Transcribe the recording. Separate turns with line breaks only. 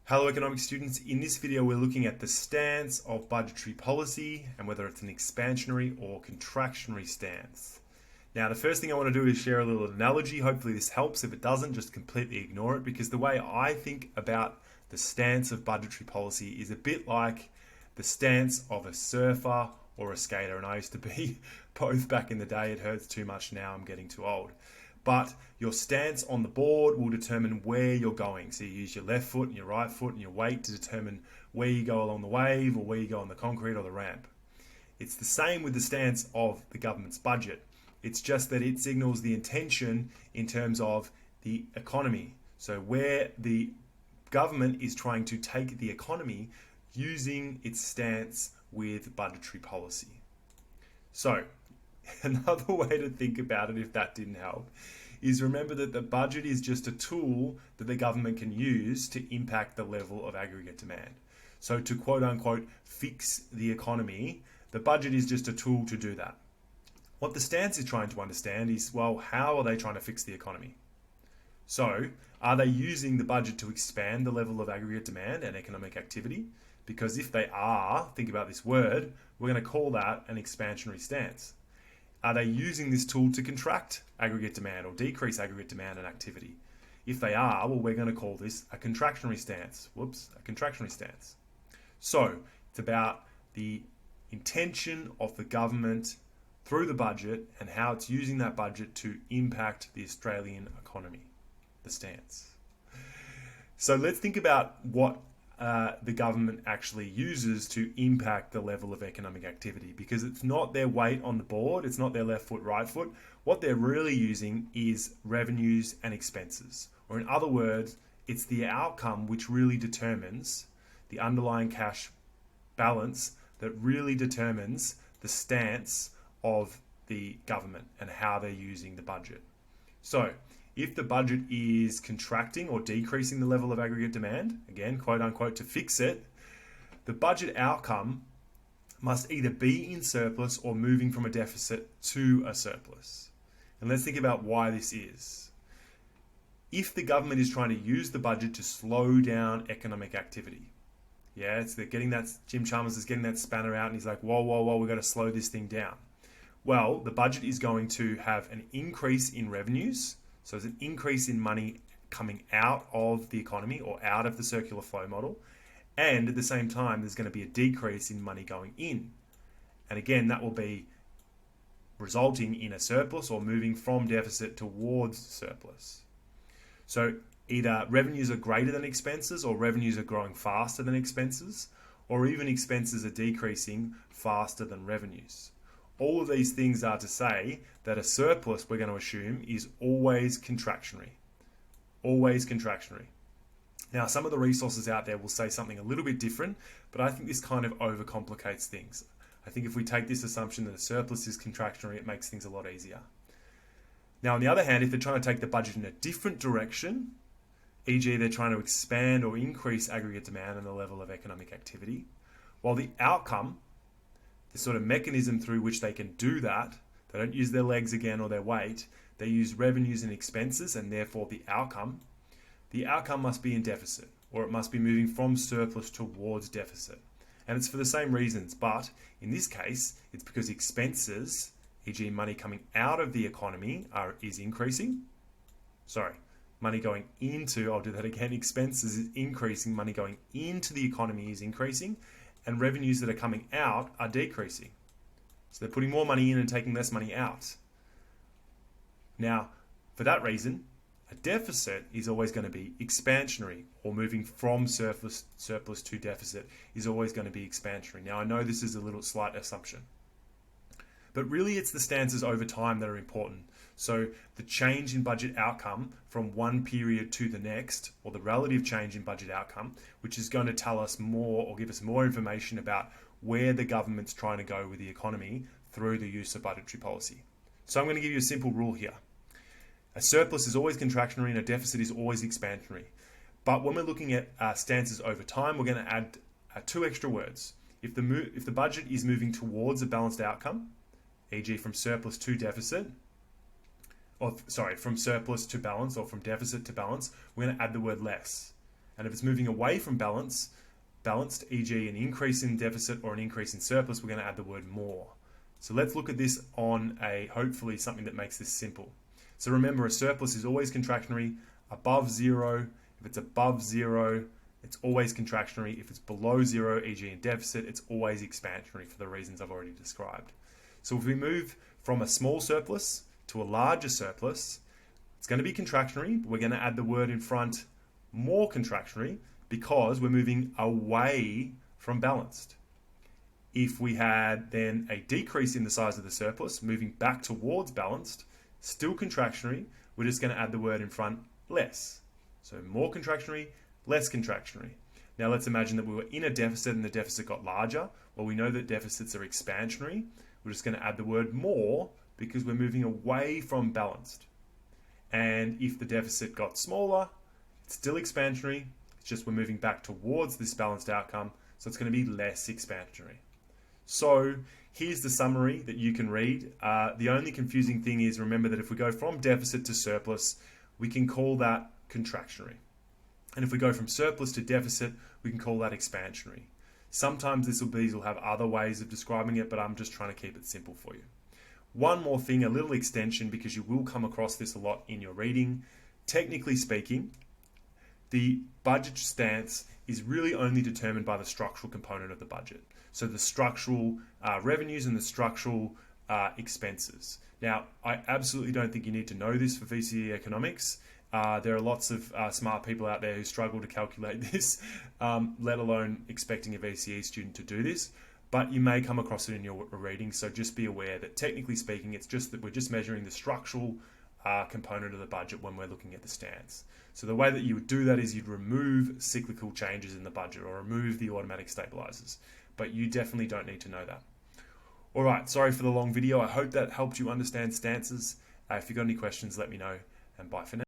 Hello economics students, in this video we're looking at the stance of budgetary policy and whether it's an expansionary or contractionary stance. Now the first thing I want to do is share a little analogy. Hopefully this helps. If it doesn't, just completely ignore it, because the way I think about the stance of budgetary policy is a bit like the stance of a surfer or a skater, and I used to be both back in the day. It hurts too much now, I'm getting too old. But your stance on the board will determine where you're going. So you use your left foot and your right foot and your weight to determine where you go along the wave or where you go on the concrete or the ramp. It's the same with the stance of the government's budget. It's just that it signals the intention in terms of the economy. So where the government is trying to take the economy using its stance with budgetary policy. So another way to think about it, if that didn't help, is remember that the budget is just a tool that the government can use to impact the level of aggregate demand. So to quote unquote fix the economy, the budget is just a tool to do that. What the stance is trying to understand is, well, how are they trying to fix the economy? So are they using the budget to expand the level of aggregate demand and economic activity? Because if they are, think about this word, we're going to call that an expansionary stance. Are they using this tool to contract aggregate demand or decrease aggregate demand and activity? If they are, well, we're going to call this a contractionary stance. A contractionary stance. So it's about the intention of the government through the budget and how it's using that budget to impact the Australian economy, the stance. So let's think about what the government actually uses to impact the level of economic activity, because it's not their weight on the board, it's not their left foot, right foot. What they're really using is revenues and expenses, or in other words, it's the outcome which really determines the underlying cash balance that really determines the stance of the government and how they're using the budget. So if the budget is contracting or decreasing the level of aggregate demand, again, quote unquote, to fix it, the budget outcome must either be in surplus or moving from a deficit to a surplus. And let's think about why this is. If the government is trying to use the budget to slow down economic activity, they're getting that, Jim Chalmers is getting that spanner out and he's like, whoa, we've got to slow this thing down. Well, the budget is going to have an increase in revenues. So there's an increase in money coming out of the economy or out of the circular flow model. And at the same time, there's going to be a decrease in money going in. And again, that will be resulting in a surplus or moving from deficit towards surplus. So either revenues are greater than expenses, or revenues are growing faster than expenses, or even expenses are decreasing faster than revenues. All of these things are to say that a surplus, we're going to assume, is always contractionary. Always contractionary. Now, some of the resources out there will say something a little bit different, but I think this kind of overcomplicates things. I think if we take this assumption that a surplus is contractionary, it makes things a lot easier. Now, on the other hand, if they're trying to take the budget in a different direction, e.g. they're trying to expand or increase aggregate demand and the level of economic activity, while the outcome, the sort of mechanism through which they can do that, they don't use their legs again or their weight, they use revenues and expenses, and therefore the outcome must be in deficit, or it must be moving from surplus towards deficit. And it's for the same reasons, but in this case, it's because expenses, e.g. money coming out of the economy, is increasing. Money going into, I'll do that again, expenses is increasing, money going into the economy is increasing, and revenues that are coming out are decreasing. So they're putting more money in and taking less money out. Now, for that reason, a deficit is always going to be expansionary, or moving from surplus to deficit is always going to be expansionary. Now, I know this is a little slight assumption, but really it's the stances over time that are important. So the change in budget outcome from one period to the next, or the relative change in budget outcome, which is going to tell us more or give us more information about where the government's trying to go with the economy through the use of budgetary policy. So I'm going to give you a simple rule here. A surplus is always contractionary and a deficit is always expansionary. But when we're looking at stances over time, we're going to add two extra words. If the budget is moving towards a balanced outcome, e.g. from surplus to deficit, from surplus to balance or from deficit to balance, we're going to add the word less. And if it's moving away from balanced, e.g. an increase in deficit or an increase in surplus, we're going to add the word more. So let's look at this on hopefully something that makes this simple. So remember, a surplus is always contractionary above zero. If it's above zero, it's always contractionary. If it's below zero, e.g. in deficit, it's always expansionary for the reasons I've already described. So if we move from a small surplus to a larger surplus, it's going to be contractionary, but we're going to add the word in front, more contractionary, because we're moving away from balanced. If we had then a decrease in the size of the surplus, moving back towards balanced, still contractionary, we're just going to add the word in front, less. So more contractionary, less contractionary. Now let's imagine that we were in a deficit and the deficit got larger. Well, we know that deficits are expansionary. We're just going to add the word more because we're moving away from balanced. And if the deficit got smaller, it's still expansionary. It's just we're moving back towards this balanced outcome. So it's going to be less expansionary. So here's the summary that you can read. The only confusing thing is, remember that if we go from deficit to surplus, we can call that contractionary. And if we go from surplus to deficit, we can call that expansionary. Sometimes these will have other ways of describing it, but I'm just trying to keep it simple for you. One more thing, a little extension, because you will come across this a lot in your reading. Technically speaking, the budget stance is really only determined by the structural component of the budget. So the structural revenues and the structural expenses. Now, I absolutely don't think you need to know this for VCE Economics. There are lots of smart people out there who struggle to calculate this, let alone expecting a VCE student to do this. But you may come across it in your reading, so just be aware that technically speaking, it's just that we're just measuring the structural component of the budget when we're looking at the stance. So the way that you would do that is you'd remove cyclical changes in the budget or remove the automatic stabilizers. But you definitely don't need to know that. All right, sorry for the long video. I hope that helped you understand stances. If you've got any questions, let me know, and bye for now.